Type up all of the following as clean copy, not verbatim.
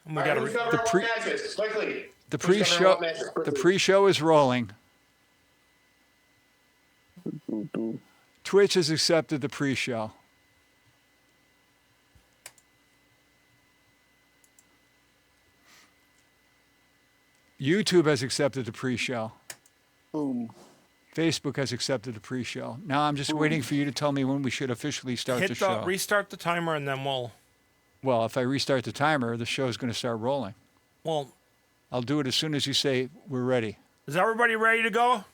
We got the pre-show is rolling. Twitch has accepted the pre-show. YouTube has accepted the pre-show. Boom. Facebook has accepted the pre-show. Now I'm just waiting for you to tell me when we should officially start the show. Restart the timer, and then we'll... Well, if I restart the timer, the show's going to start rolling. Well... I'll do it as soon as you say we're ready. Is everybody ready to go?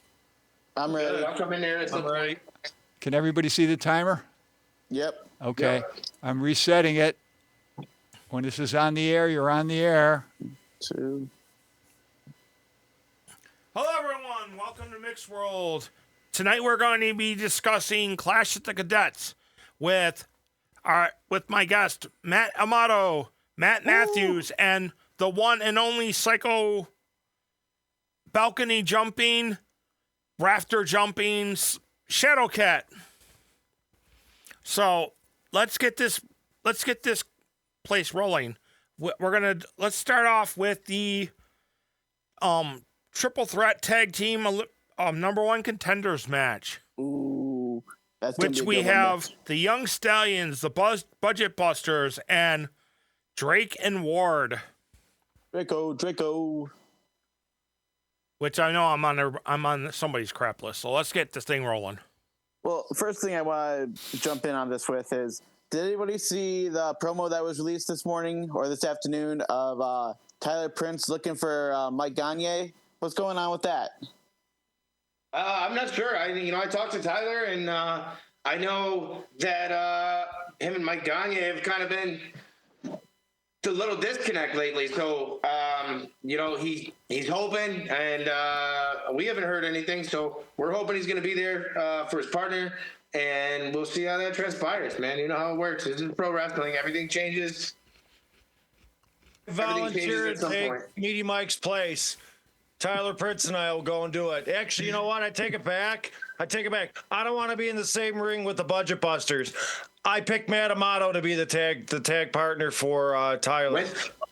I'm ready. I'll come in there. I'm ready. Can everybody see the timer? Yep. Okay. Yep. I'm resetting it. When this is on the air, you're on the air. 2. Hello, everyone. Welcome to Mick's World. Tonight we're going to be discussing Clash at the Cadets with my guest, Matt Amato, Matt Matthews, and the one and only psycho balcony jumping, rafter jumping Shadowcat. So let's get this place rolling. Let's start off with the triple threat tag team number one contenders match. Ooh, that's which we have the Young Stallions, the Budget Busters, and Drake and Ward. Draco. Which I know I'm on somebody's crap list. So let's get this thing rolling. Well, the first thing I want to jump in on this with is, did anybody see the promo that was released this morning or this afternoon of Tyler Prince looking for Mike Gagne? What's going on with that? I'm not sure. I talked to Tyler, and I know that him and Mike Gagne have kind of been a little disconnect lately. So, he's hoping, and we haven't heard anything. So we're hoping he's going to be there for his partner, and we'll see how that transpires, man. You know how it works. This is pro wrestling. Everything changes. Volunteer to take Meaty Mike's place. Tyler Prince and I will go and do it. Actually, you know what? I take it back. I don't want to be in the same ring with the Budget Busters. I picked Matt Amato to be the tag partner for Tyler.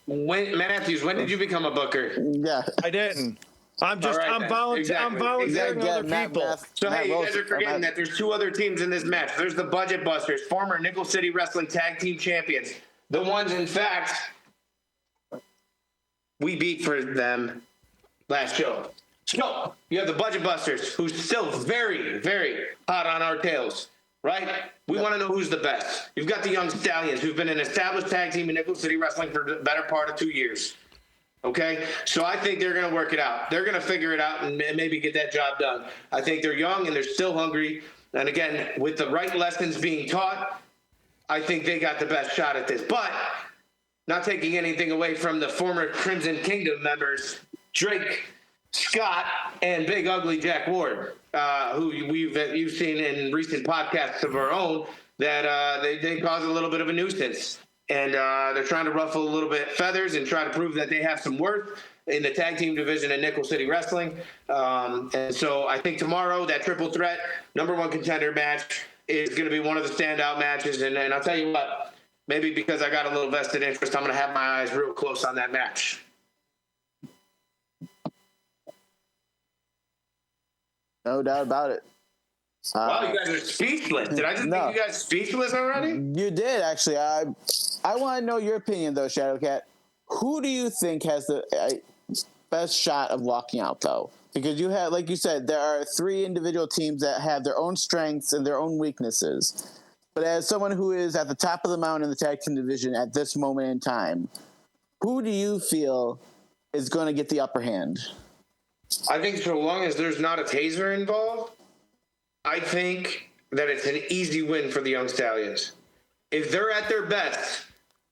When Matthews, when did you become a booker? Yeah, I didn't. I'm volunteering other people. So hey, you guys are forgetting that there's two other teams in this match. There's the Budget Busters, former Nickel City Wrestling Tag Team Champions. The ones, in fact, we beat for them last show. So you have the Budget Busters, who's still very, very hot on our tails, right? We want to know who's the best. You've got the Young Stallions, who've been an established tag team in Nickel City Wrestling for the better part of 2 years. Okay? So I think they're going to work it out. They're going to figure it out and maybe get that job done. I think they're young and they're still hungry. And again, with the right lessons being taught, I think they got the best shot at this. But not taking anything away from the former Crimson Kingdom members, Drake, Scott, and Big Ugly Jack Ward, who you've seen in recent podcasts of our own, that they cause a little bit of a nuisance. And they're trying to ruffle a little bit feathers and try to prove that they have some worth in the tag team division in Nickel City Wrestling. And so I think tomorrow that triple threat number one contender match is going to be one of the standout matches. And I'll tell you what, maybe because I got a little vested interest, I'm going to have my eyes real close on that match. No doubt about it. Wow, you guys are speechless. Did I just make you guys speechless already? You did, actually. I want to know your opinion, though, Shadowcat. Who do you think has the best shot of walking out, though? Because you have, like you said, there are 3 individual teams that have their own strengths and their own weaknesses. But as someone who is at the top of the mountain in the tag team division at this moment in time, who do you feel is going to get the upper hand? I think so long as there's not a taser involved, I think that it's an easy win for the Young Stallions. If they're at their best,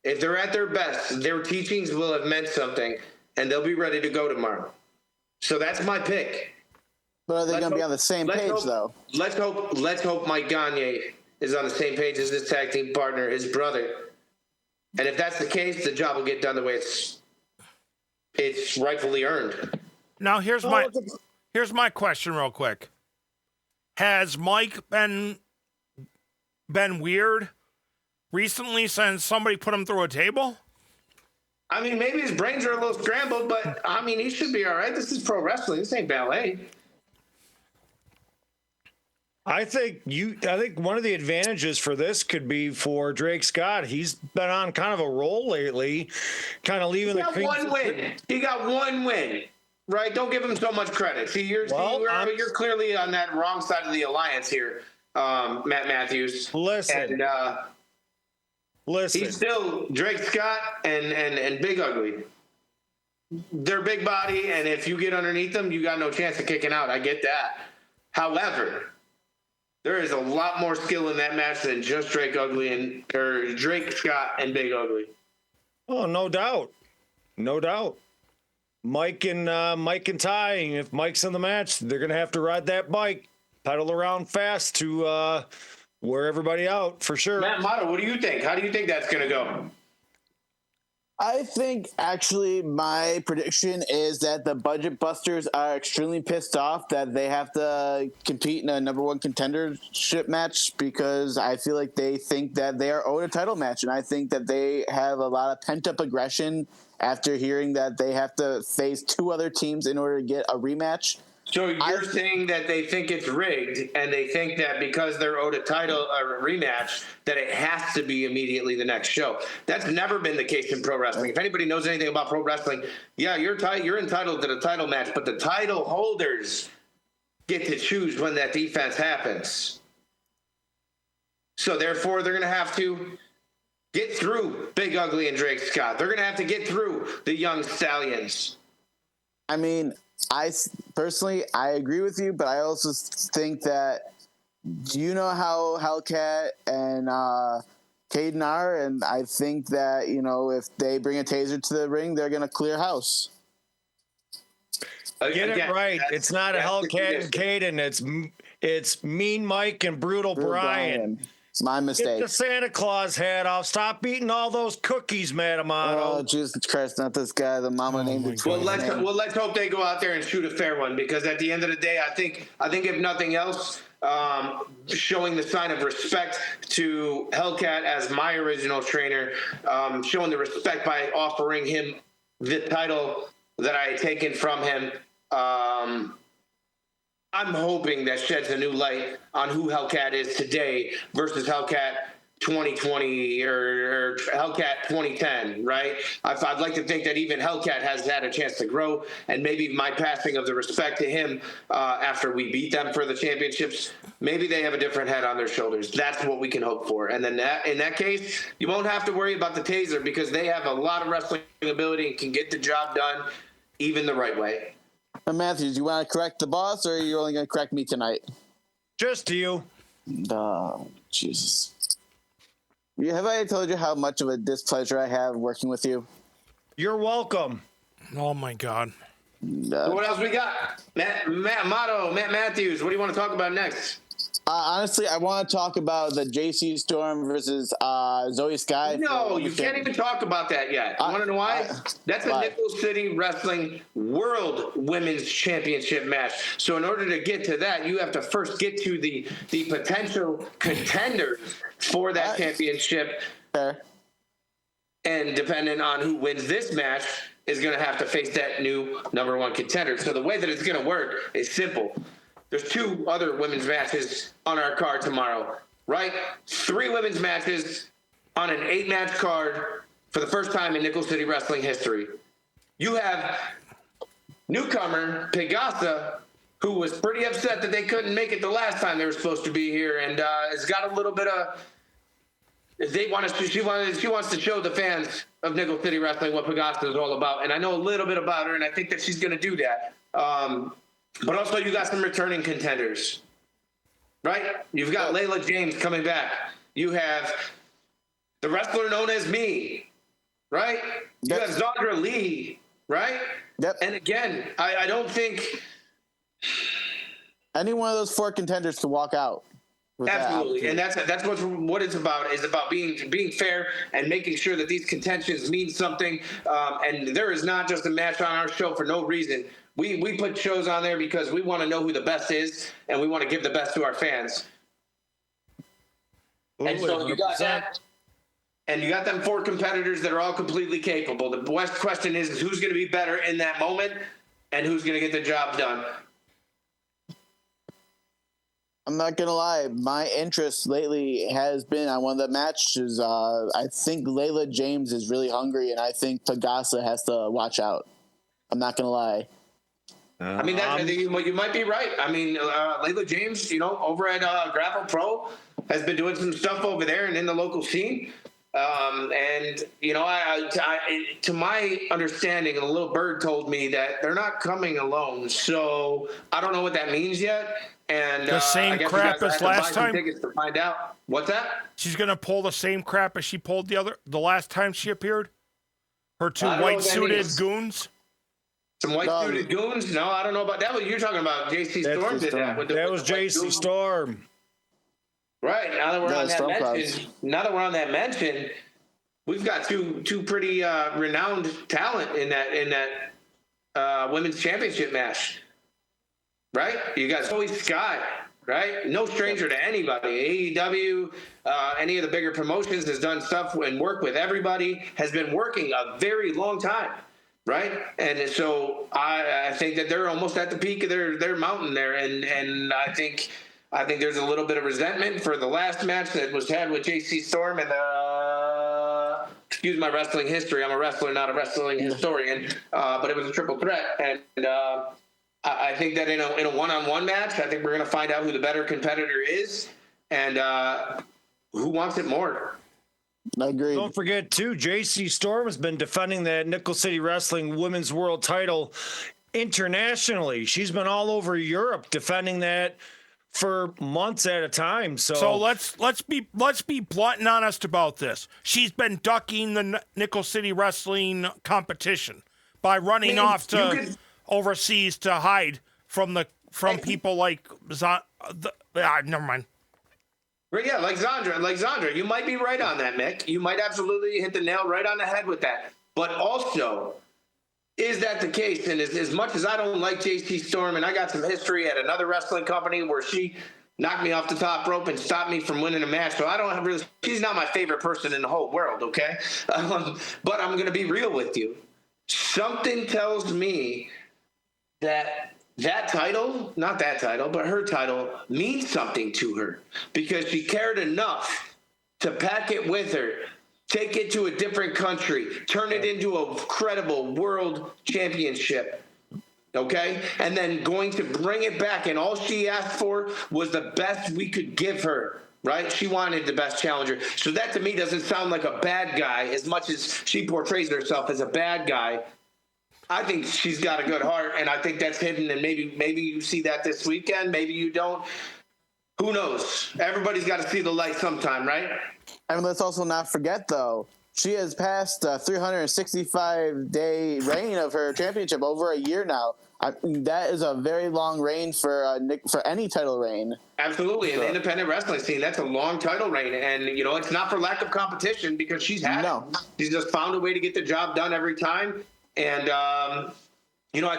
their teachings will have meant something, and they'll be ready to go tomorrow. So that's my pick. But are they going to be on the same page, though? Let's hope Mike Gagne is on the same page as his tag team partner, his brother. And if that's the case, the job will get done the way it's rightfully earned. Now here's my question real quick. Has Mike been weird recently since somebody put him through a table? I mean, maybe his brains are a little scrambled, but I mean, he should be all right. This is pro wrestling. This ain't ballet. I think one of the advantages for this could be for Drake Scott. He's been on kind of a roll lately, kind of leaving He got one win. He got one win. Right? Don't give him so much credit. See, you're clearly on that wrong side of the alliance here, Matt Matthews. Listen. And, Listen. he's still Drake Scott and Big Ugly. They're big body, and if you get underneath them, you got no chance of kicking out. I get that. However, there is a lot more skill in that match than just Drake Scott and Big Ugly. Oh, no doubt. No doubt. Mike and Ty, if Mike's in the match, they're going to have to ride that bike, pedal around fast to wear everybody out for sure. Matt Motto, what do you think? How do you think that's going to go? I think actually my prediction is that the Budget Busters are extremely pissed off that they have to compete in a number one contendership match, because I feel like they think that they are owed a title match, and I think that they have a lot of pent up aggression after hearing that they have to face two other teams in order to get a rematch. So you're saying that they think it's rigged, and they think that because they're owed a rematch, that it has to be immediately the next show. That's never been the case in pro wrestling. If anybody knows anything about pro wrestling, yeah, you're entitled to the title match, but the title holders get to choose when that defense happens. So therefore, they're going to have to get through Big Ugly and Drake Scott. They're going to have to get through the Young Stallions. I mean, I personally agree with you, but I also think that you know how Hellcat and Caden are, and I think that, if they bring a taser to the ring, they're going to clear house. Get it right. It's not a Hellcat and Caden. It's Mean Mike and Brutal Brian. It's my mistake. Get the Santa Claus hat off. Stop eating all those cookies, Matt Amato. Oh, Jesus Christ, not this guy. The mama named it. Well, let's hope they go out there and shoot a fair one, because at the end of the day, I think if nothing else, showing the sign of respect to Hellcat as my original trainer, showing the respect by offering him the title that I had taken from him. I'm hoping that sheds a new light on who Hellcat is today versus Hellcat 2020 or Hellcat 2010, right? I'd like to think that even Hellcat has had a chance to grow, and maybe my passing of the respect to him after we beat them for the championships, maybe they have a different head on their shoulders. That's what we can hope for. And then in that case, you won't have to worry about the taser, because they have a lot of wrestling ability and can get the job done even the right way. Matthews, you want to correct the boss, or are you only going to correct me tonight? Just you. Oh, Jesus. Have I told you how much of a displeasure I have working with you? You're welcome. Oh my God. So what else we got? Matt Matthews, what do you want to talk about next? Honestly, I want to talk about the JC Storm versus Zoe Sky. No, you can't even talk about that yet. You want to know why? That's a Nickel City Wrestling World Women's Championship match. So in order to get to that, you have to first get to the potential contenders for that championship. Fair. And depending on who wins this match is going to have to face that new number one contender. So the way that it's going to work is simple. There's two other women's matches on our card tomorrow, right? 3 women's matches on an 8-match card for the first time in Nickel City Wrestling history. You have newcomer Pegasa, who was pretty upset that they couldn't make it the last time they were supposed to be here, and has got a little bit of. She wants to show the fans of Nickel City Wrestling what Pegasa is all about, and I know a little bit about her, and I think that she's going to do that. But also, you got some returning contenders, right? You've got Layla James coming back. You have the wrestler known as Me, right? You have Zandra Lee, right? Yep. And again, I don't think any one of those 4 contenders can walk out. Absolutely, and that's what it's about. Is about being fair and making sure that these contentions mean something. And there is not just a match on our show for no reason. We put shows on there because we want to know who the best is, and we want to give the best to our fans. And so you got that. and you got them 4 competitors that are all completely capable. The best question is who's going to be better in that moment and who's going to get the job done. I'm not gonna lie. My interest lately has been on one of the matches. I think Layla James is really hungry, and I think Pagasa has to watch out. I'm not gonna lie. I mean, I think you might be right. I mean, Layla James, over at Grapple Pro, has been doing some stuff over there and in the local scene. And to my understanding, a little bird told me that they're not coming alone. So I don't know what that means yet. And the same I guess crap as last time. Tickets to find out. What's that? She's gonna pull the same crap as she pulled the last time she appeared. Her 2 white suited goons. Some white suited goons? No, I don't know about that. You're talking about JC Storm did that. That was JC Storm. Right. Now that we're on that mention, we've got two pretty renowned talent in that women's championship match. Right? You got Zoe Scott, right? No stranger to anybody. AEW, any of the bigger promotions, has done stuff and worked with everybody, has been working a very long time, right? And so I think that they're almost at the peak of their mountain there, and I think there's a little bit of resentment for the last match that was had with JC Storm and excuse my wrestling history. I'm a wrestler, not a wrestling historian, but it was a triple threat, and I think that in a one-on-one match, I think we're going to find out who the better competitor is and who wants it more. I agree. Don't forget, too, JC Storm has been defending that Nickel City Wrestling Women's World Title internationally. She's been all over Europe defending that for months at a time. So let's be blunt and honest about this. She's been ducking the Nickel City Wrestling competition by running off to overseas to hide from people like never mind. Yeah, like Zandra. You might be right on that, Mick. You might absolutely hit the nail right on the head with that. But also, is that the case? And as much as I don't like JC Storm, and I got some history at another wrestling company where she knocked me off the top rope and stopped me from winning a match, so I don't have really. She's not my favorite person in the whole world, okay? But I'm going to be real with you. Something tells me that title, not that title, but her title means something to her because she cared enough to pack it with her, take it to a different country, turn it into a credible world championship, okay? And then going to bring it back, and all she asked for was the best we could give her, right? She wanted the best challenger. So that to me doesn't sound like a bad guy as much as she portrays herself as a bad guy. I think she's got a good heart, and I think that's hidden, and maybe you see that this weekend, maybe you don't. Who knows? Everybody's got to see the light sometime, right? And let's also not forget, though, she has passed a 365-day reign of her championship, over a year now. That is a very long reign for any title reign. Absolutely. In the independent wrestling scene, that's a long title reign. And, it's not for lack of competition because she's had it. She's just found a way to get the job done every time. And, I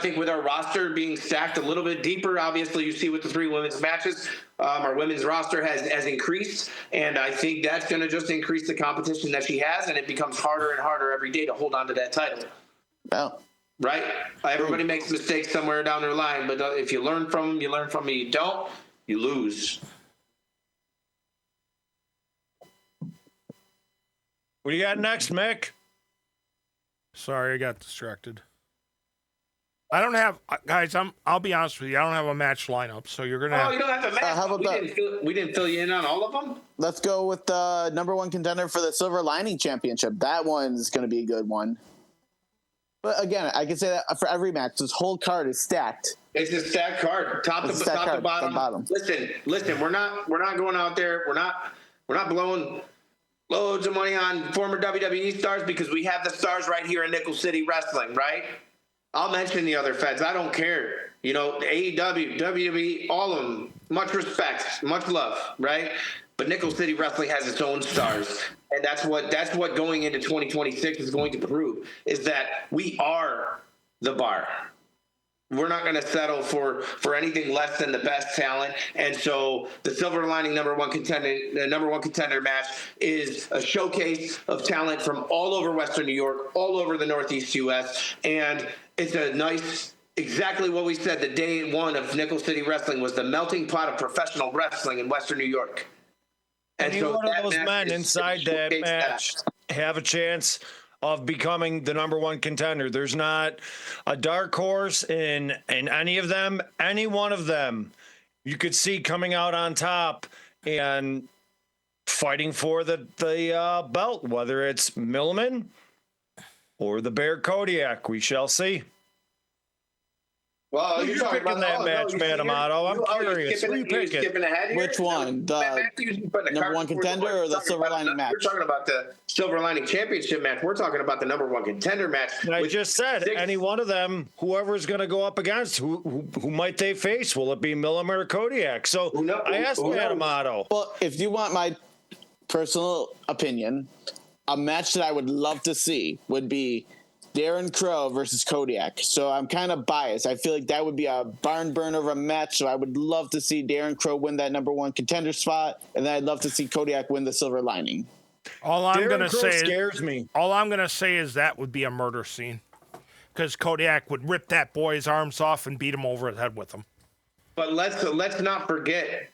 think with our roster being stacked a little bit deeper, obviously you see with the 3 women's matches, our women's roster has increased. And I think that's going to just increase the competition that she has. And it becomes harder and harder every day to hold on to that title. Yeah. Right? Everybody makes mistakes somewhere down their line. But if you learn from them, you learn from them. You don't, you lose. What do you got next, Mick? Sorry, I got distracted. I don't have, guys. I'll be honest with you. I don't have a match lineup, so you're gonna. Oh, you don't have a match. How about we didn't fill you in on all of them. Let's go with the number 1 contender for the Silver Lining Championship. That one's going to be a good one. But again, I can say that for every match, this whole card is stacked. It's a stacked card, top to bottom. Listen. We're not going out there. We're not blowing loads of money on former WWE stars because we have the stars right here in Nickel City Wrestling, right? I'll mention the other feds. I don't care. AEW, WWE, all of them. Much respect, much love, right? But Nickel City Wrestling has its own stars. And that's what going into 2026 is going to prove, is that we are the bar. We're not going to settle for anything less than the best talent. And so the Silver Lining number one contender match is a showcase of talent from all over Western New York, all over the Northeast U.S. And it's a nice, exactly what we said the day one of Nickel City Wrestling was the melting pot of professional wrestling in Western New York. And Any one of that those match men is inside that showcase match have a chance of becoming the number one contender. There's not a dark horse in any of them. Any one of them you could see coming out on top and fighting for the belt, whether it's Millman or the Bear Kodiak. We shall see. Well, Who you picking that match, Matt Amato? I'm curious. Who you picking? Skipping ahead here? Which one? The number one contender or the Silver Lining match? We're talking about the Silver Lining Championship match. We're talking about the number one contender match. I just said any one of them, whoever's going to go up against, who might they face? Will it be Millman or Kodiak? So I asked Matt Amato. Well, if you want my personal opinion, a match that I would love to see would be Darren Crow versus Kodiak. So I'm kind of biased. I feel like that would be a barn burner of a match. So I would love to see Darren Crow win that number one contender spot, and then I'd love to see Kodiak win the Silver Lining. All I'm Darren gonna Crow say scares me. All I'm gonna say is that would be a murder scene, because Kodiak would rip that boy's arms off and beat him over the head with them. But let's not forget,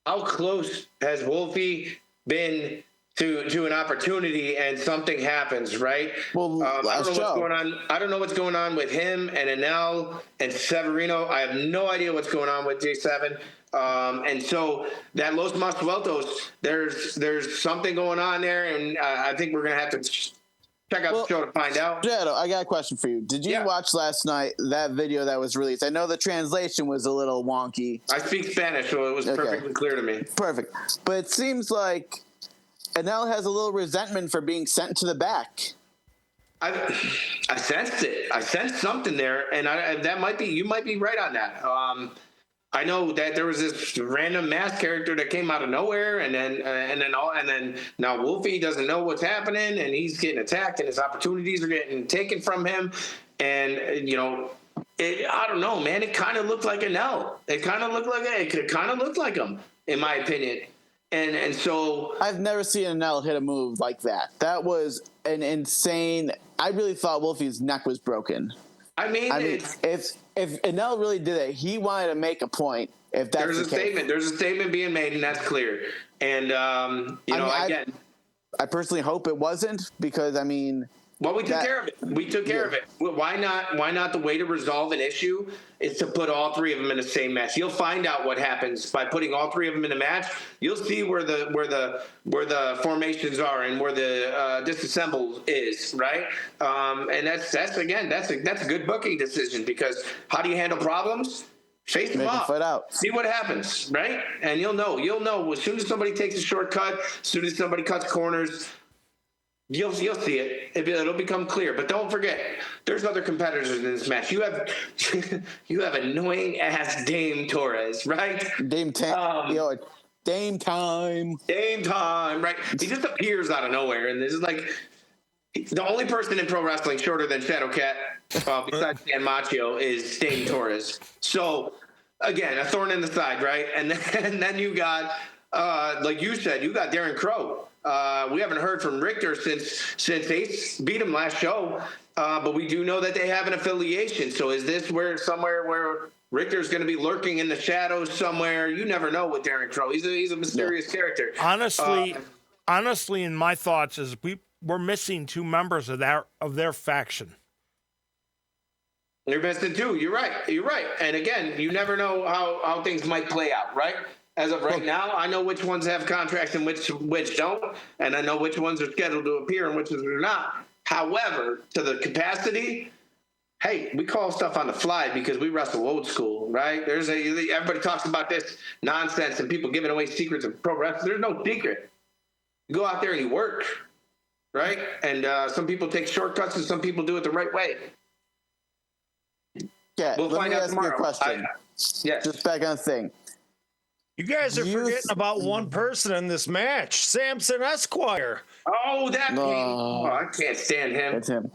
how close has Wolfie been to an opportunity and something happens, right? Well, I don't know what's going on. I don't know what's going on with him and Anel and Severino. I have no idea what's going on with J7. And so that Los Mas Vueltos, there's something going on there, and I think we're gonna have to check out the show to find out. Jado, I got a question for you. Did you watch last night that video that was released? I know the translation was a little wonky. I speak Spanish, so it was perfectly clear to me. Perfect. But it seems like Anel has a little resentment for being sent to the back. I sensed it. I sensed something there, and that might be, you might be right on that. I know that there was this random masked character that came out of nowhere, and then now Wolfie doesn't know what's happening, and he's getting attacked, and his opportunities are getting taken from him, and I don't know, man. It kind of looked like Anel. It kind of looked like him, in my opinion. And so I've never seen Anel hit a move like that. That was an insane. I really thought Wolfie's neck was broken. I mean, if Anel really did it, he wanted to make a point. If that's there's a statement, there's a statement being made, and that's clear. And again, I personally hope it wasn't, because well, we took care of it. We took care of it. Why not? Why not? The way to resolve an issue is to put all three of them in the same match. You'll find out what happens by putting all three of them in a match. You'll see where the formations are and where the disassemble is, right? And that's a good booking decision, because how do you handle problems? Face them off. Fight out. See what happens, right? And you'll know as soon as somebody takes a shortcut, as soon as somebody cuts corners. You'll see it. It'll become clear. But don't forget, there's other competitors in this match. You have annoying ass Dame Torres, right? Dame time. Dame time. Right? He just appears out of nowhere, and this is like the only person in pro wrestling shorter than Shadowcat, besides Dan Macchio, is Dame Torres. So again, a thorn in the side, right? And then you got, like you said, you got Darren Crow. We haven't heard from Richter since Ace beat him last show, but we do know that they have an affiliation. So is this somewhere where Richter's going to be lurking in the shadows somewhere? You never know with Darren Crow. He's a mysterious character. Honestly, in my thoughts, is we're missing two members of their faction. You're missing two. You're right. And again, you never know how things might play out, right? As of right now, I know which ones have contracts and which don't, and I know which ones are scheduled to appear and which ones are not. However, to the capacity, hey, we call stuff on the fly because we wrestle old school, right? Everybody talks about this nonsense and people giving away secrets of pro wrestling. There's no secret. You go out there and you work, right? And some people take shortcuts and some people do it the right way. Yeah, we'll find out tomorrow. You a question. Yes. Just back on the thing. You guys are forgetting about one person in this match, Samson Esquire. Oh, I can't stand him. It's him.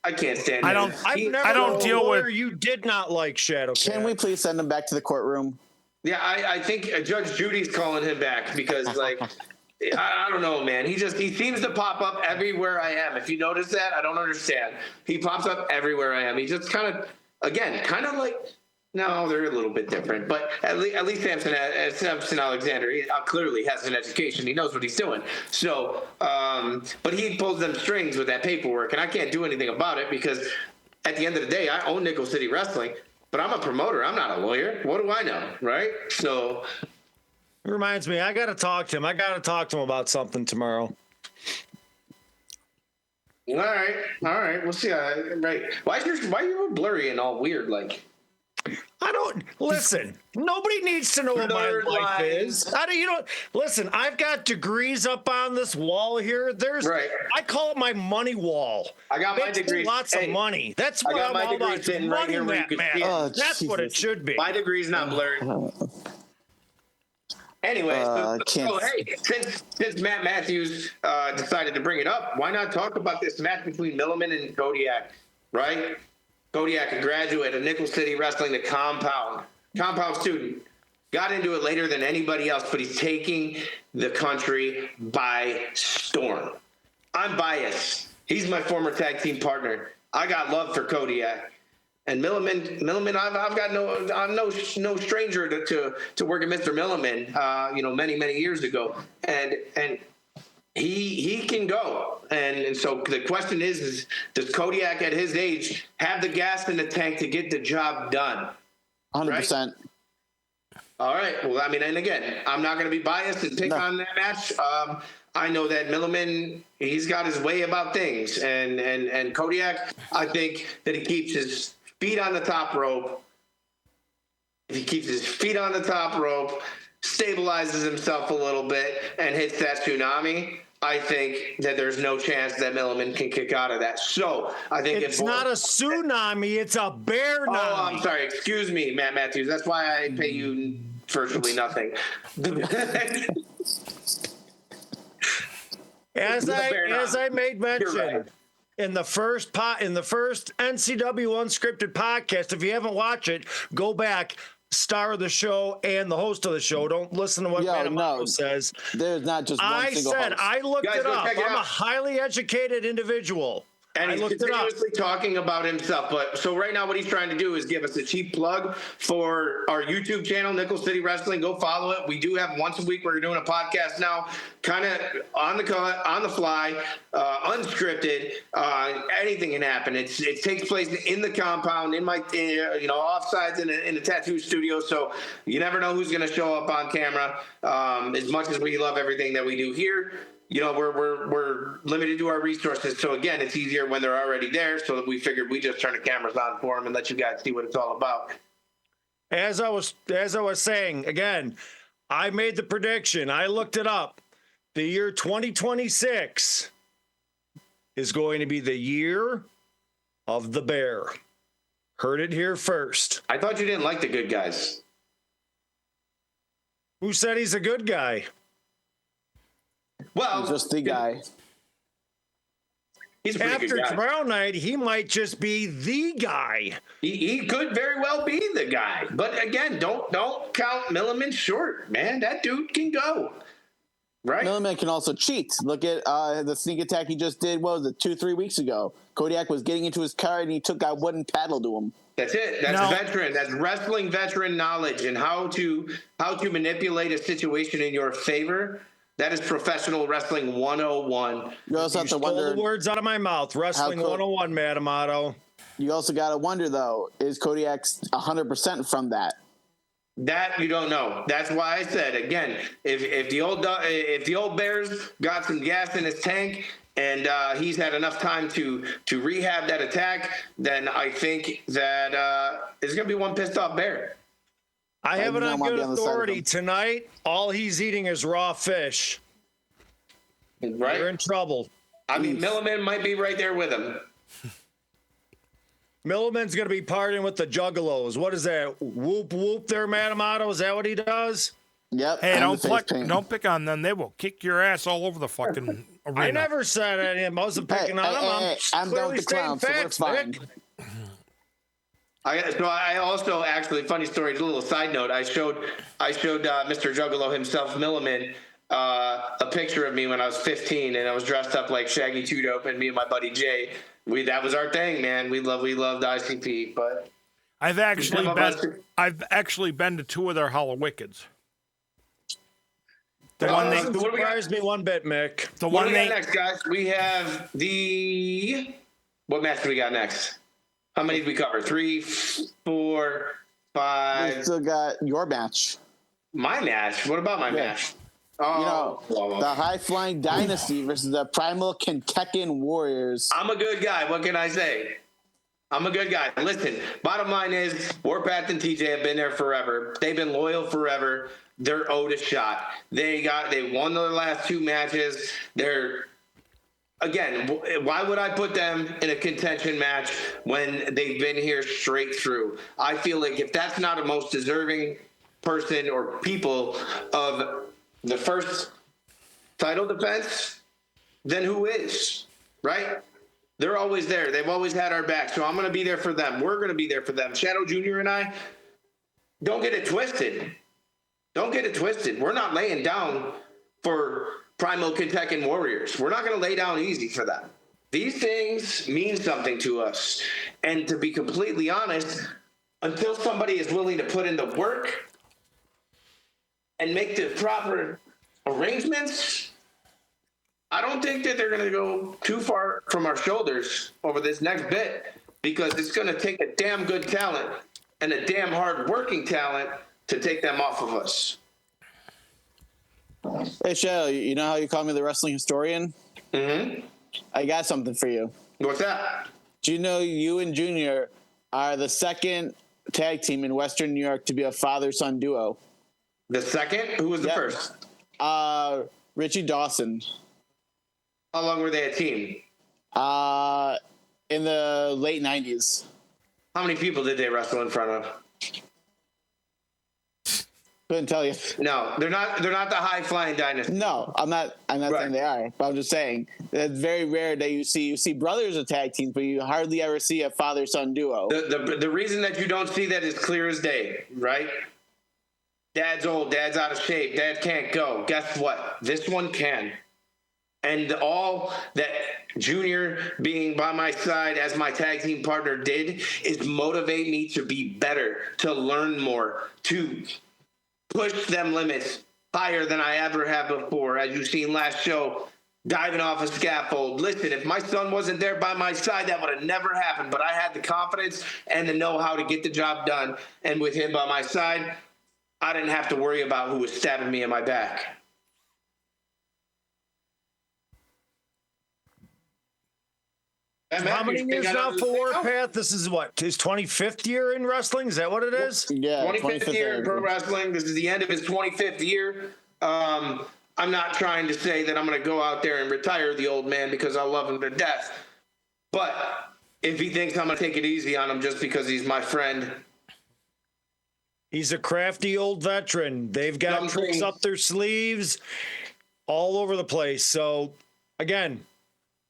I can't stand I him. don't- I've never I don't known a deal with- lawyer you did not like, Shadow. Can we please send him back to the courtroom? Yeah, I think Judge Judy's calling him back because, like, I don't know, man. He seems to pop up everywhere I am. If you notice that, I don't understand. He pops up everywhere I am. He just kind of like, no, they're a little bit different. But at least Samson Alexander clearly has an education. He knows what he's doing. So, but he pulls them strings with that paperwork, and I can't do anything about it because at the end of the day, I own Nickel City Wrestling. But I'm a promoter. I'm not a lawyer. What do I know, right? So, It reminds me, I got to talk to him. I got to talk to him about something tomorrow. all right. We'll see. Right? Why are you blurry and all weird? Like, I don't listen. Nobody needs to know what my Blurred life lines. is. You don't listen. I've got degrees up on this wall here. Right. I call it my money wall. I got my Makes me degrees. Lots of Hey, money. That's I what got I'm my all degrees about. sitting right Money, here where you Matt, can man. see it. Oh, That's what it Jesus. should be. my degree's not blurred. Anyway, so hey, since Matt Matthews decided to bring it up, why not talk about this match between Milliman and Kodiak, right? Kodiak, a graduate of Nickel City Wrestling, the compound student, got into it later than anybody else, but he's taking the country by storm. I'm biased. He's my former tag team partner. I got love for Kodiak. And Milliman, I'm no stranger to working Mr. Milliman, many years ago, and he can go, and so the question is does Kodiak at his age have the gas in the tank to get the job done? 100%. All right. Well, I mean, and again, I'm not going to be biased and pick on that match. I know that Milliman, he's got his way about things, and Kodiak, I think that he keeps his feet on the top rope. If he keeps his feet on the top rope, stabilizes himself a little bit, and hits that tsunami, I think that there's no chance that Milliman can kick out of that. So I think It's not a tsunami. It's a bear. Oh, I'm sorry. Excuse me, Matt Matthews. That's why I pay you virtually nothing. As I made mention right. in the first NCW Unscripted podcast, if you haven't watched it, go back. Star of the show and the host of the show. Don't listen to what Manamato says. There's not just one I single said host. I looked Guys, it go up. check it I'm a out. highly educated individual. And I he's looked it up. continuously talking about himself. But so right now, what he's trying to do is give us a cheap plug for our YouTube channel, Nickel City Wrestling. Go follow it. We do have once a week. We're doing a podcast now, kind of on the cut, on the fly, unscripted. Anything can happen. It takes place in the compound, in my offsides in a tattoo studio. So you never know who's going to show up on camera. As much as we love everything that we do here, we're limited to our resources. So again, it's easier when they're already there. So that we figured we just turn the cameras on for them and let you guys see what it's all about. As I was saying, again, I made the prediction. I looked it up. The year 2026 is going to be the year of the bear. Heard it here first. I thought you didn't like the good guys. Who said he's a good guy? Well, He's just the guy. He's a pretty After good guy. tomorrow night, he might just be the guy. He could very well be the guy, but again, don't count Milliman short, man. That dude can go, right? Milliman can also cheat. Look at the sneak attack he just did. What was it, 2-3 weeks ago? Kodiak was getting into his car and he took that wooden paddle to him. That's it. That's No. veteran. That's wrestling veteran knowledge and how to manipulate a situation in your favor. That is professional wrestling 101. You also You have to stole wonder. the words out of my mouth. Wrestling How could- 101, Manamato. You also got to wonder though: is Kodiak 100% from that? That you don't know. That's why I said again, if the old Bears got some gas in his tank and he's had enough time to rehab that attack, then I think that it's gonna be one pissed off Bear. I have do it not on want to good be on the side of authority. him. Tonight, all he's eating is raw fish. Right? You're in trouble. I mean, Milliman might be right there with him. Milliman's going to be partying with the Juggalos. What is that? Whoop, whoop there, Manamato? Is that what he does? Yep. Hey, and don't the face paint. pick on them. They will kick your ass all over the fucking arena. I never said any. I wasn't picking on him. I'm done with the stating clown, so we're facts, fine. Mick. I also actually, funny story, a little side note. I showed Mr. Juggalo himself, Milliman, a picture of me when I was 15, and I was dressed up like Shaggy Two Dope, and me and my buddy Jay. That was our thing, man. We loved ICP, but I've actually been to 2 of their Hollow Wickeds. The one they Doesn't surprise me one bit, Mick. the what one do we they got next, guys? We have what match do we got next? How many did we cover? 3, 4, 5. We still got your match. My match? What about my match? Oh, The High Flying Dynasty versus the Primal Kentucky Warriors. I'm a good guy. What can I say? I'm a good guy. Listen, bottom line is, Warpath and TJ have been there forever. They've been loyal forever. They're owed a shot. They won their last 2 matches. Again, why would I put them in a contention match when they've been here straight through? I feel like if that's not a most deserving person or people of the first title defense, then who is, right? They're always there. They've always had our back, so I'm going to be there for them. We're going to be there for them. Shadow Jr. and I, don't get it twisted. Don't get it twisted. We're not laying down for Primal Kentucky Warriors. We're not going to lay down easy for them. These things mean something to us. And to be completely honest, until somebody is willing to put in the work and make the proper arrangements, I don't think that they're going to go too far from our shoulders over this next bit, because it's going to take a damn good talent and a damn hard working talent to take them off of us. Hey, Shadow, you know how you call me the wrestling historian? Mm-hmm. I got something for you. What's that? Do you know you and Junior are the second tag team in Western New York to be a father-son duo? The second? Who was the Yep. first? Richie Dawson. How long were they a team? In the late 90s. How many people did they wrestle in front of? Couldn't tell you. No, they're not the high flying dynasty. No, I'm not Right. saying they are, but I'm just saying it's very rare that you see brothers of tag teams, but you hardly ever see a father-son duo. The reason that you don't see that is clear as day, right? Dad's old, dad's out of shape, dad can't go. Guess what? This one can. And all that Junior being by my side as my tag team partner did is motivate me to be better, to learn more, to push them limits higher than I ever have before. As you've seen last show, diving off a scaffold. Listen, if my son wasn't there by my side, that would have never happened. But I had the confidence and the know-how to get the job done. And with him by my side, I didn't have to worry about who was stabbing me in my back. How many years now for Warpath? This is what, his 25th year in wrestling? Is that what it is? Yeah, 25th year in pro anniversary. wrestling. This is the end of his 25th year. I'm not trying to say that I'm going to go out there and retire the old man, because I love him to death. But if he thinks I'm going to take it easy on him just because he's my friend, He's a crafty old veteran. They've got Some tricks things- up their sleeves all over the place. So, again,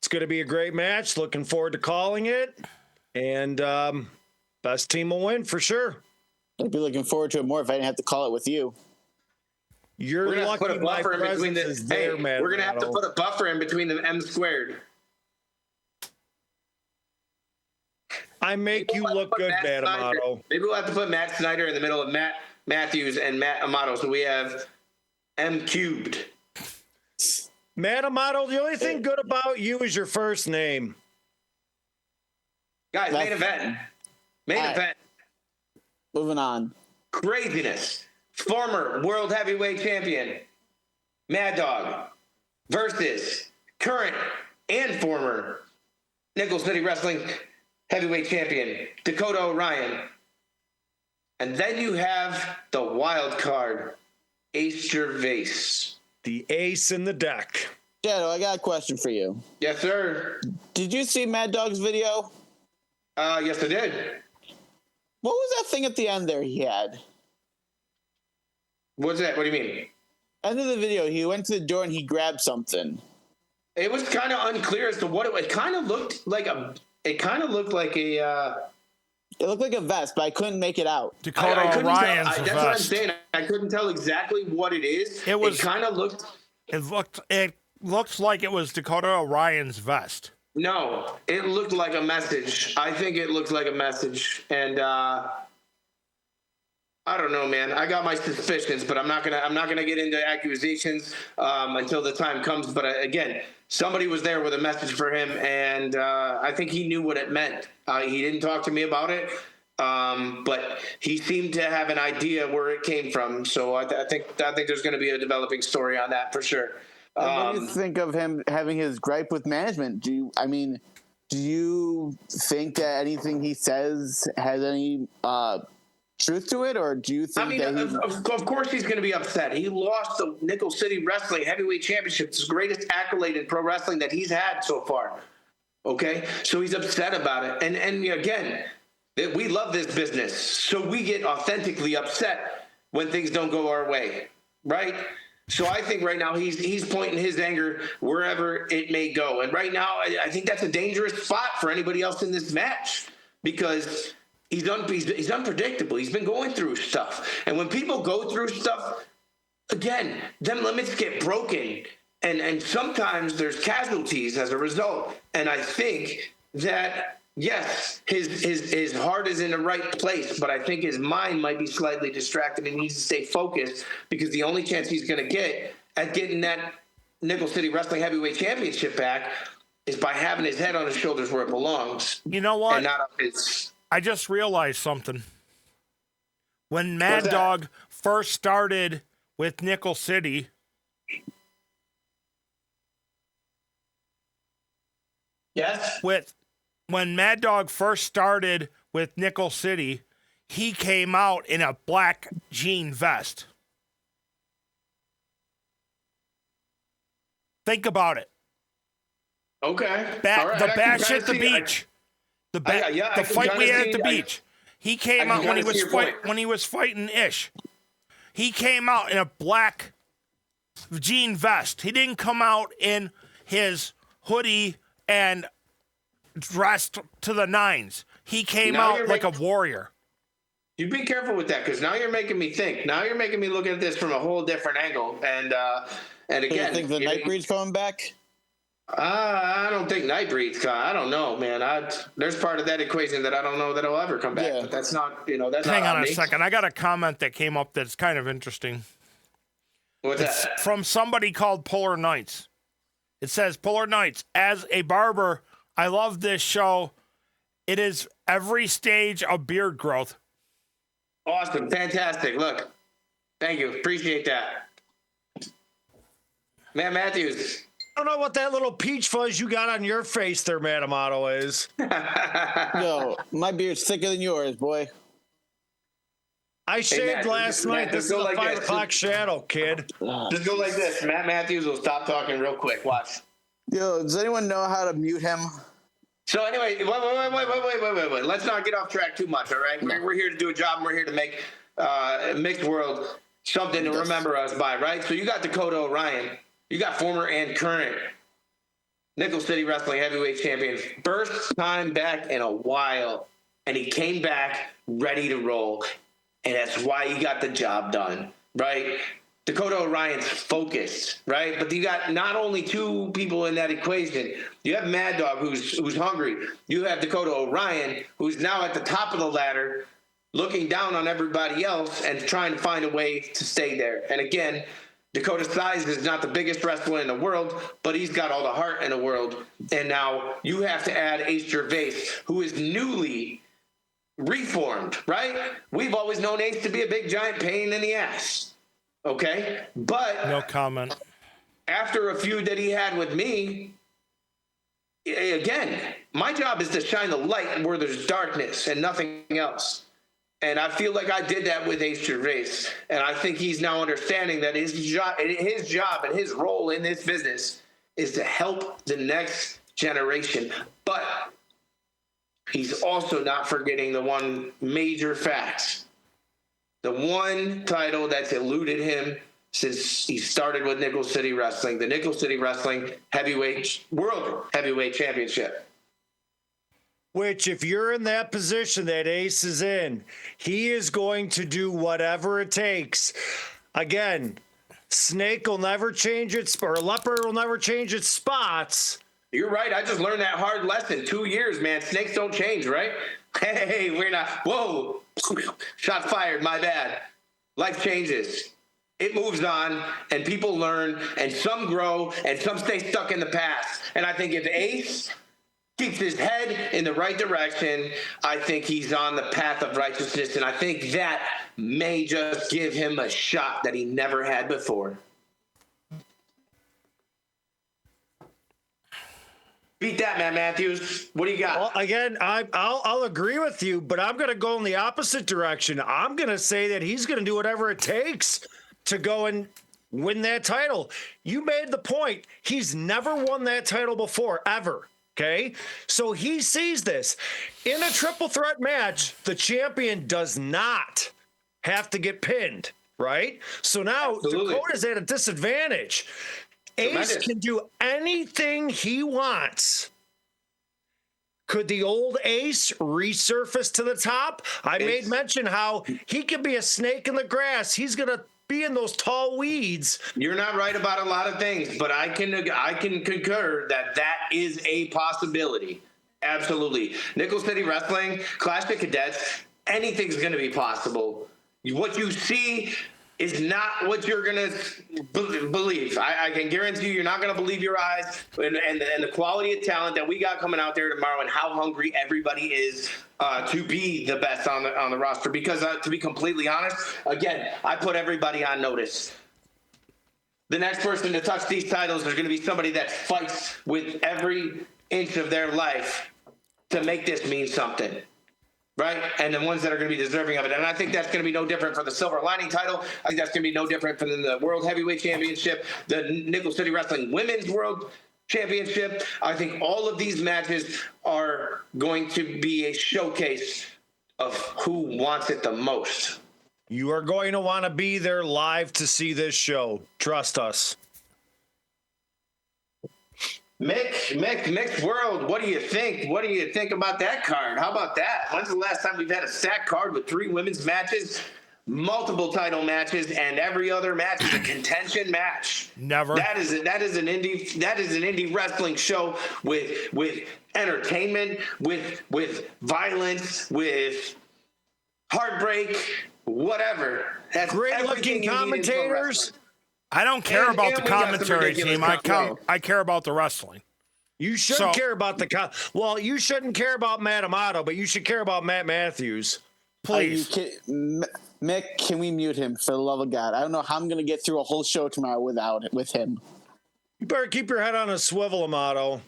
it's going to be a great match. Looking forward to calling it. And best team will win for sure. I'd be looking forward to it more if I didn't have to call it with you. You're we're going to have to lucky put a my buffer in between presence the. is there, Hey, man. we're going to have to put a buffer in between the M squared. I make you look good, Matt Amato. Maybe we'll have to put Matt Snyder in the middle of Matt Matthews and Matt Amato, so we have M cubed. Matt Amato, the only thing good about you is your first name. Guys, main event. Main All right. event. Moving on. Craziness. Former world heavyweight champion Mad Dog versus current and former Nickel City Wrestling heavyweight champion Dakota Orion. And then you have the wild card, Ace Gervais. The ace in the deck. Shadow, I got a question for you. Yes, sir. Did you see Mad Dog's video? Yes, I did. What was that thing at the end there he had? What's that? What do you mean? End of the video, he went to the door and he grabbed something. It was kind of unclear as to what it kind of looked like It kind of looked like a. It looked like a vest, but I couldn't make it out. Dakota I couldn't Orion's tell, vest. that's what I'm saying. I couldn't tell exactly what it is. It kind of looked. It looked like it was Dakota Orion's vest. No, it looked like a message. I think it looked like a message, and I don't know, man. I got my suspicions, but I'm not gonna get into accusations until the time comes. But again, somebody was there with a message for him, and I think he knew what it meant. He didn't talk to me about it, but he seemed to have an idea where it came from. So I think there's going to be a developing story on that for sure. What do you think of him having his gripe with management? Do you think that anything he says has any truth to it, or do you think of course he's going to be upset. He lost the Nickel City Wrestling Heavyweight Championship, the greatest accolade in pro wrestling that he's had so far. Okay, so he's upset about it, and again, we love this business, so we get authentically upset when things don't go our way, right? So I think right now he's pointing his anger wherever it may go, and right now I think that's a dangerous spot for anybody else in this match because. He's unpredictable. He's been going through stuff. And when people go through stuff, again, them limits get broken. And sometimes there's casualties as a result. And I think that, yes, his heart is in the right place, but I think his mind might be slightly distracted and needs to stay focused because the only chance he's going to get at getting that Nickel City Wrestling Heavyweight Championship back is by having his head on his shoulders where it belongs. You know what? And not on his... I just realized something. When Mad Dog first started with Nickel City, yes, when Mad Dog first started with Nickel City, he came out in a black jean vest. Think about it. Okay. The bash at the beach. The fight we had at the beach. He came out when he was fighting Ish. He came out in a black jean vest. He didn't come out in his hoodie and dressed to the nines. He came out like a warrior. You be careful with that because now you're making me think. Now you're making me look at this from a whole different angle. And again, you think the Nightbreed's coming back? I don't think Nightbreed's. I don't know, man. There's part of that equation that I don't know that will ever come back. Yeah. But that's not, that's Hang not on a second. I got a comment that came up that's kind of interesting. What's that? From somebody called Polar Knights. It says, Polar Knights, as a barber, I love this show. It is every stage of beard growth. Awesome. Fantastic. Look. Thank you. Appreciate that. Matt Matthews. I don't know what that little peach fuzz you got on your face there, Matt Amato, is. Yo, my beard's thicker than yours, boy. I shaved last night. This is a 5 o'clock shadow, kid. Just go like this. Matt Matthews will stop talking real quick. Watch. Yo, does anyone know how to mute him? So anyway, wait. Let's not get off track too much, all right? We're here to do a job, and we're here to make Mixed World something to remember us by, right? So you got Dakota Orion. You got former and current Nickel City Wrestling Heavyweight Champion. First time back in a while. And he came back ready to roll. And that's why he got the job done, right? Dakota Orion's focused, right? But you got not only two people in that equation. You have Mad Dog, who's hungry. You have Dakota Orion, who's now at the top of the ladder, looking down on everybody else and trying to find a way to stay there. And again, Dakota Size is not the biggest wrestler in the world, but he's got all the heart in the world. And now you have to add Ace Gervais, who is newly reformed, right? We've always known Ace to be a big, giant pain in the ass. Okay? But no comment. After a feud that he had with me, again, my job is to shine the light where there's darkness and nothing else. And I feel like I did that with Ace Gervais. And I think he's now understanding that his job and his role in this business is to help the next generation. But he's also not forgetting the one major fact. The one title that's eluded him since he started with Nickel City Wrestling, the Nickel City Wrestling World Heavyweight Championship. Which, if you're in that position that Ace is in, he is going to do whatever it takes. Again, snake will never change its, or leopard will never change its spots. You're right. I just learned that hard lesson. 2 years, man. Snakes don't change, right? Hey, we're not. Whoa. Shot fired. My bad. Life changes. It moves on, and people learn, and some grow, and some stay stuck in the past. And I think if Ace keeps his head in the right direction, I think he's on the path of righteousness, and I think that may just give him a shot that he never had before. Beat that, Matt Matthews. What do you got? Well, again, I'll agree with you, but I'm going to go in the opposite direction. I'm going to say that he's going to do whatever it takes to go and win that title. You made the point. He's never won that title before, ever. Okay, so he sees this. In a triple threat match, the champion does not have to get pinned, right? So now Absolutely. Dakota's at a disadvantage. Ace can do anything he wants. Could the old Ace resurface to the top? I made mention how he could be a snake in the grass. He's going to be in those tall weeds. You're not right about a lot of things, but I can concur that that is a possibility. Absolutely. Nickel City Wrestling, Clash of Cadets, anything's going to be possible. What you see is not what you're going to believe. I can guarantee you're not going to believe your eyes, and the quality of talent that we got coming out there tomorrow, and how hungry everybody is to be the best on the roster. Because to be completely honest, again, I put everybody on notice. The next person to touch these titles is going to be somebody that fights with every inch of their life to make this mean something. Right? And the ones that are going to be deserving of it. And I think that's going to be no different for the Silver Lining title. I think that's going to be no different for the World Heavyweight Championship, the Nickel City Wrestling Women's World Championship. I think all of these matches are going to be a showcase of who wants it the most. You are going to want to be there live to see this show. Trust us. Mick's World, what do you think? What do you think about that card? How about that? When's the last time we've had a stacked card with 3 women's matches, multiple title matches, and every other match is a contention match? Never. That is an indie wrestling show with entertainment, with violence, with heartbreak, whatever. That's Great looking commentators. I don't care about the we got some commentary ridiculous team. I care about the wrestling. You shouldn't care about well, you shouldn't care about Matt Amato, but you should care about Matt Matthews. Please. Mick, can we mute him for the love of God? I don't know how I'm going to get through a whole show tomorrow with him. You better keep your head on a swivel, Amato.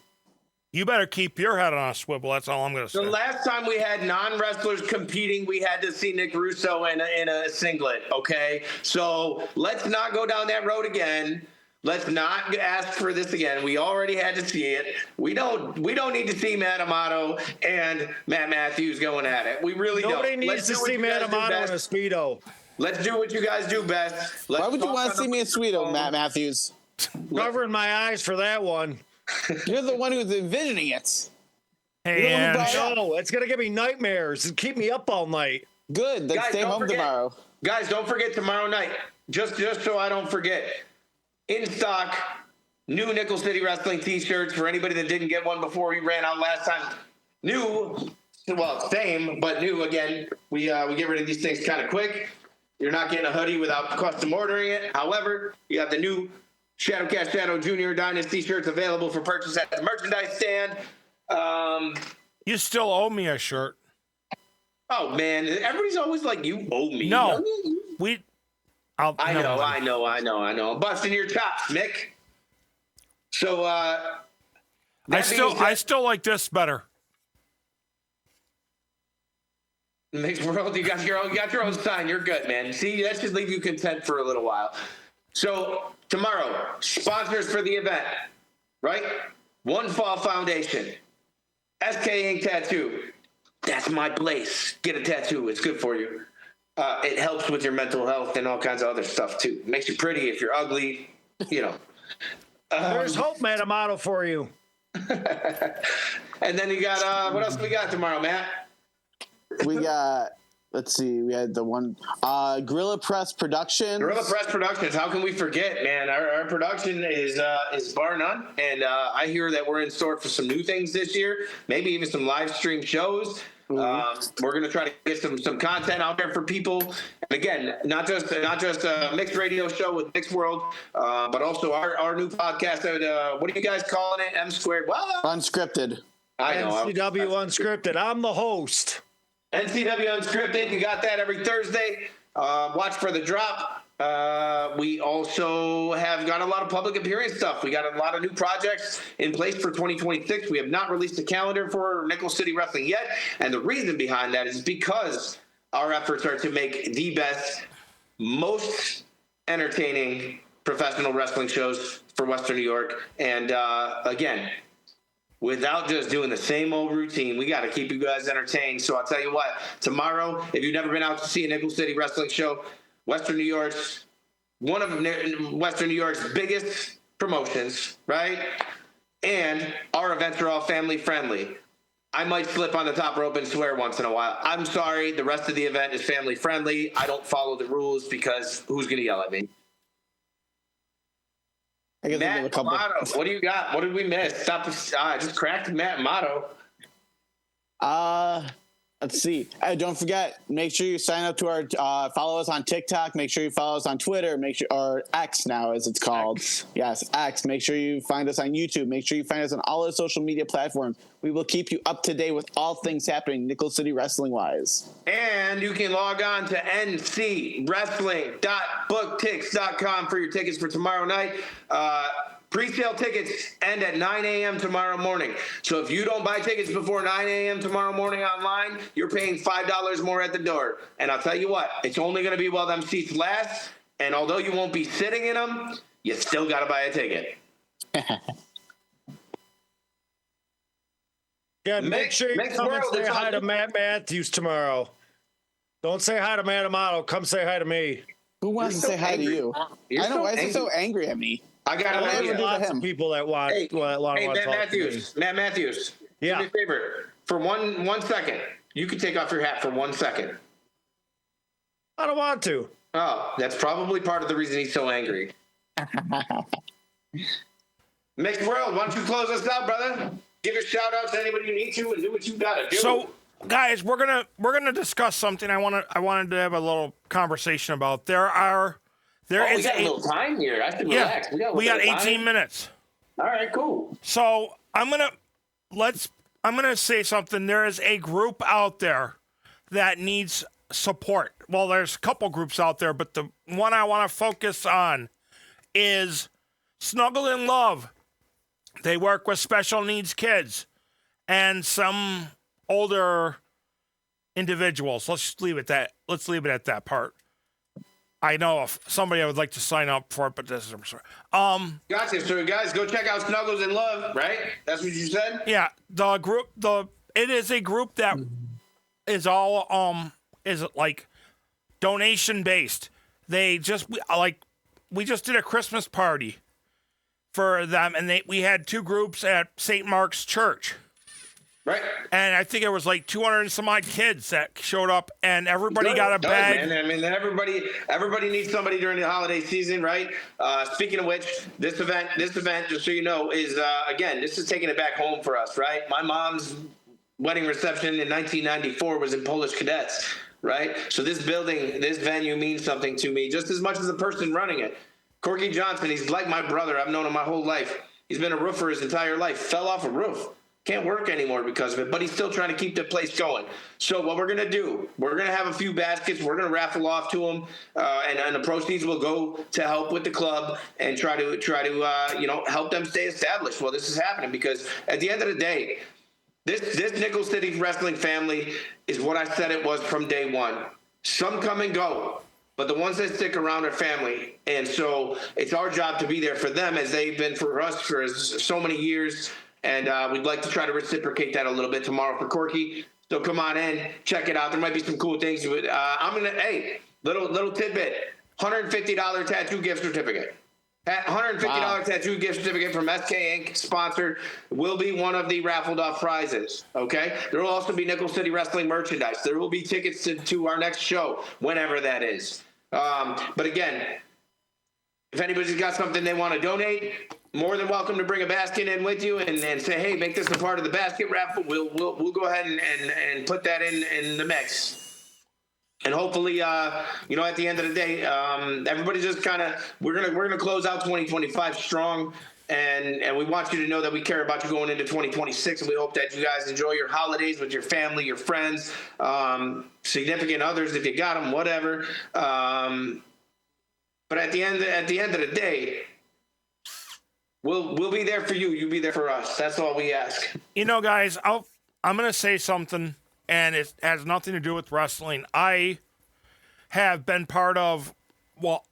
You better keep your head on a swivel. That's all I'm going to say. The last time we had non-wrestlers competing, we had to see Nick Russo in a singlet, okay? So let's not go down that road again. Let's not ask for this again. We already had to see it. We don't need to see Matt Amato and Matt Matthews going at it. We really don't. Nobody needs to see Matt Amato in a Speedo. Let's do what you guys do best. Why would you want to see me in Sweeto, Matt Matthews? Covering my eyes for that one. You're the one who's envisioning it. Hey, and No, it's going to give me nightmares and keep me up all night. Good. Then Guys, stay don't home forget- tomorrow. Guys, don't forget tomorrow night. Just so I don't forget. In stock, new Nickel City Wrestling t-shirts for anybody that didn't get one before we ran out last time. New, well, same, but new again. We get rid of these things kind of quick. You're not getting a hoodie without custom ordering it. However, you have the new Shadowcat Shadow Junior Dynasty shirts available for purchase at the merchandise stand. you still owe me a shirt. Oh man, everybody's always like, "You owe me." No, I know. I'm busting your chops, Mick. So, I still like this better. Mick's World, you got your own sign. You're good, man. See, that should leave you content for a little while. So tomorrow, sponsors for the event, right? One Fall Foundation, SK Ink Tattoo. That's my place. Get a tattoo. It's good for you. it helps with your mental health and all kinds of other stuff too. It makes you pretty if you're ugly, you know. There's hope, man. A model for you. And then you got what else we got tomorrow, Matt? We got, let's see, we had the one, Gorilla Press Productions. Gorilla Press Productions. How can we forget, man? Our production is bar none, and I hear that we're in store for some new things this year. Maybe even some live stream shows. We're going to try to get some content out there for people. And again, not just a mixed radio show with Mixed World, but also our new podcast. What are you guys calling it? M Squared. Well, Unscripted. I know. NCW Unscripted. I'm the host. NCW Unscripted. You got that every Thursday. Watch for the drop. We also have got a lot of public appearance stuff. We got a lot of new projects in place for 2026. We have not released a calendar for Nickel City Wrestling yet. And the reason behind that is because our efforts are to make the best, most entertaining professional wrestling shows for Western New York. And again, without just doing the same old routine, we got to keep you guys entertained. So I'll tell you what, tomorrow, if you've never been out to see a Nickel City Wrestling show, Western New York's one of Western New York's biggest promotions, right? And our events are all family friendly. I might slip on the top rope and swear once in a while. I'm sorry, the rest of the event is family friendly. I don't follow the rules because who's going to yell at me? I can think of a Matt couple. Motto, what do you got? What did we miss? I just cracked Matt Motto. Let's see. Don't forget, make sure you sign up to our, follow us on TikTok. Make sure you follow us on Twitter. Or X now, as it's called. Yes, X. Make sure you find us on YouTube. Make sure you find us on all our social media platforms. We will keep you up to date with all things happening Nickel City wrestling-wise. And you can log on to ncwrestling.booktix.com for your tickets for tomorrow night. Pre-sale tickets end at 9 a.m. tomorrow morning. So if you don't buy tickets before 9 a.m. tomorrow morning online, you're paying $5 more at the door. And I'll tell you what, it's only going to be while them seats last. And although you won't be sitting in them, you still got to buy a ticket. Yeah, make sure you come and say hi to Matt Matthews tomorrow. Don't say hi to Matt Amato. Come say hi to me. Who wants to say hi to you? I know. Why is he so angry at me? I got an idea. Lots of people that want Hey, to talk Matthews. to me. Matt Matthews. Yeah. Do me a favor. For one second, you can take off your hat for 1 second. I don't want to. Oh, that's probably part of the reason he's so angry. Mixed World, why don't you close us out, brother? Give your shout out to anybody you need to and do what you gotta do. So, guys, we're gonna discuss something. I wanted to have a little conversation about. There we is got a little time here. I should relax. We got 18 time. minutes. All right, cool. So I'm gonna say something. There is a group out there that needs support. Well, there's a couple groups out there, but the one I want to focus on is Snuggle and Love. They work with special needs kids and some older individuals. Let's leave it at that part. I know if somebody I would like to sign up for it, but this is Gotcha. So guys, go check out Snuggles and Love, right? That's what you said? Yeah, it is a group that is all is like donation based. We just did a Christmas party for them, and we had two groups at St. Mark's Church. Right. And I think it was like 200 and some odd kids that showed up, and everybody got a bag. Man. I mean, everybody needs somebody during the holiday season, right? Speaking of which, this event, just so you know, is again, this is taking it back home for us, right? My mom's wedding reception in 1994 was in Polish Cadets, right? So this venue means something to me just as much as the person running it. Corky Johnson, he's like my brother. I've known him my whole life. He's been a roofer his entire life. Fell off a roof. Can't work anymore because of it, but he's still trying to keep the place going. So what we're going to do, we're going to have a few baskets. We're going to raffle off to them, and the proceeds will go to help with the club and try to help them stay established while this is happening. Because at the end of the day, this Nickel City wrestling family is what I said it was from day one. Some come and go, but the ones that stick around are family. And so it's our job to be there for them as they've been for us for so many years. And we'd like to try to reciprocate that a little bit tomorrow for Corky. So come on in, check it out. There might be some cool things. Little tidbit, $150 tattoo gift certificate. $150 tattoo gift certificate from SK Inc. sponsored will be one of the raffled off prizes. Okay, there will also be Nickel City Wrestling merchandise. There will be tickets to our next show, whenever that is. But again, if anybody's got something they want to donate, more than welcome to bring a basket in with you and say, hey, make this a part of the basket raffle. We'll go ahead and put that in the mix. And hopefully, at the end of the day, everybody just kind of we're gonna close out 2025 strong, and we want you to know that we care about you going into 2026, and we hope that you guys enjoy your holidays with your family, your friends, significant others if you got them, whatever. But at the end of the day, we'll be there for you. You be there for us. That's all we ask. Guys, I'm gonna say something. And it has nothing to do with wrestling. I have been part of,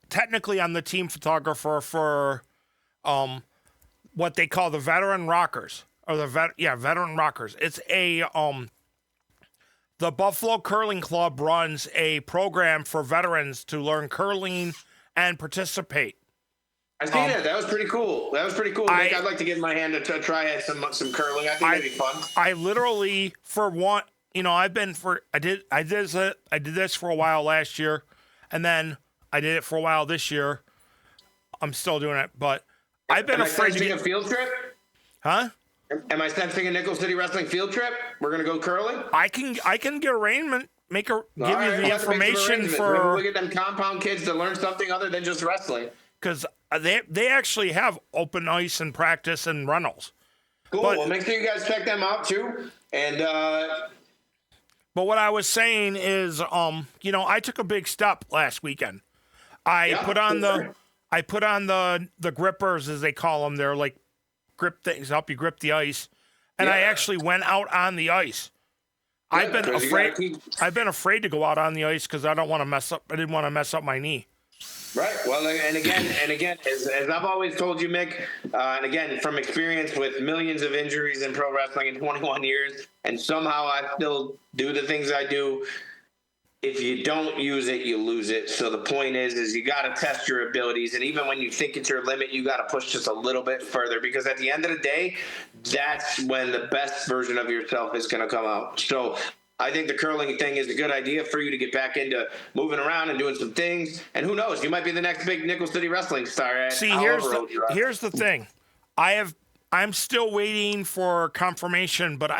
technically I'm the team photographer for what they call the Veteran Rockers. Or Veteran Rockers. It's the Buffalo Curling Club runs a program for veterans to learn curling and participate. I seen it. That was pretty cool. Nick, I'd like to get my hand to try some curling. I think that'd be fun. I literally, for one, I did this for a while last year, and then I did it for a while this year. I'm still doing it, but I've been afraid to get a field trip. Huh? Am I sensing a Nickel City Wrestling field trip? We're gonna go curling. I can get arrangement. Give you the information for. Maybe we get them compound kids to learn something other than just wrestling. Because they actually have open ice and practice and rentals. Cool. Well, make sure you guys check them out too. And. But what I was saying is, I took a big step last weekend. I put on the grippers, as they call them. They're like grip things, help you grip the ice. And I actually went out on the ice. I've been afraid to go out on the ice because I didn't want to mess up my knee. Right. Well, and again, as I've always told you, Mick, and again, from experience with millions of injuries in pro wrestling in 21 years, and somehow I still do the things I do. If you don't use it, you lose it. So the point is you got to test your abilities. And even when you think it's your limit, you got to push just a little bit further, because at the end of the day, that's when the best version of yourself is going to come out. So I think the curling thing is a good idea for you to get back into moving around and doing some things. And who knows, you might be the next big Nickel City Wrestling star. See, here's the thing. I'm still waiting for confirmation, but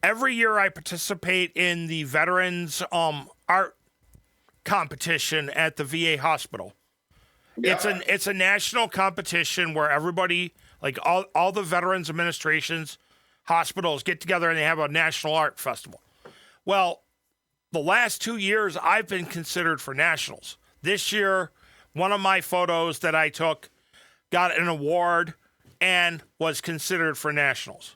every year I participate in the Veterans Art competition at the VA hospital. Yeah. It's a national competition where everybody, like all the veterans administrations, hospitals get together and they have a national art festival. Well, the last 2 years I've been considered for nationals. This year, one of my photos that I took got an award and was considered for nationals.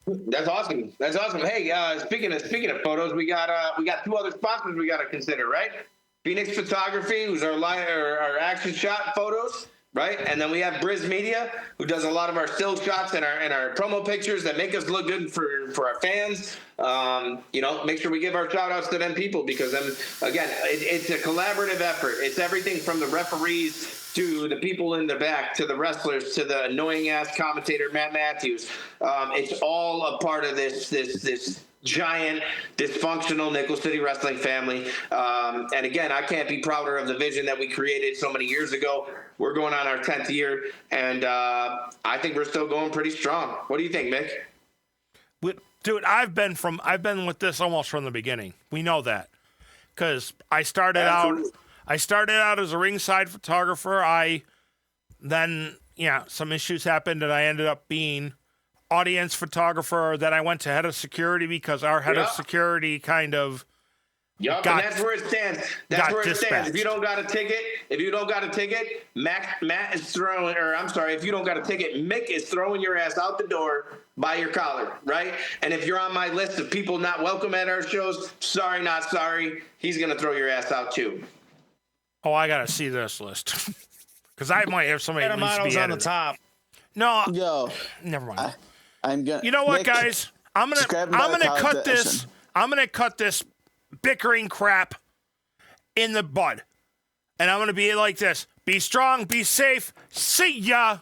That's awesome. Hey, speaking of photos, we got 2 other sponsors we got to consider, right? Phoenix Photography, who's our action shot photos. Right, and then we have Briz Media, who does a lot of our still shots and our promo pictures that make us look good for our fans. Make sure we give our shout outs to them people, because again, it's a collaborative effort. It's everything from the referees to the people in the back to the wrestlers to the annoying ass commentator Matt Matthews. It's all a part of this giant dysfunctional Nickel City Wrestling family. And again, I can't be prouder of the vision that we created so many years ago. We're going on our 10th year, and I think we're still going pretty strong. What do you think, Mick? Dude, I've been with this almost from the beginning. We know that, because I started out as a ringside photographer. Some issues happened, and I ended up being audience photographer. Then I went to head of security because our head of security kind of and that's where it stands. If you don't got a ticket, If you don't got a ticket, Mick is throwing your ass out the door by your collar, right? And if you're on my list of people not welcome at our shows, sorry, not sorry, he's going to throw your ass out too. Oh, I got to see this list. Because I might have somebody at least be on the top. No. Yo. Never mind. I'm gonna. You know what, guys? I'm Just grab him by the collar cut to this. listen. I'm gonna cut this bickering crap in the bud, and I'm gonna be like this. Be strong. Be safe. See ya.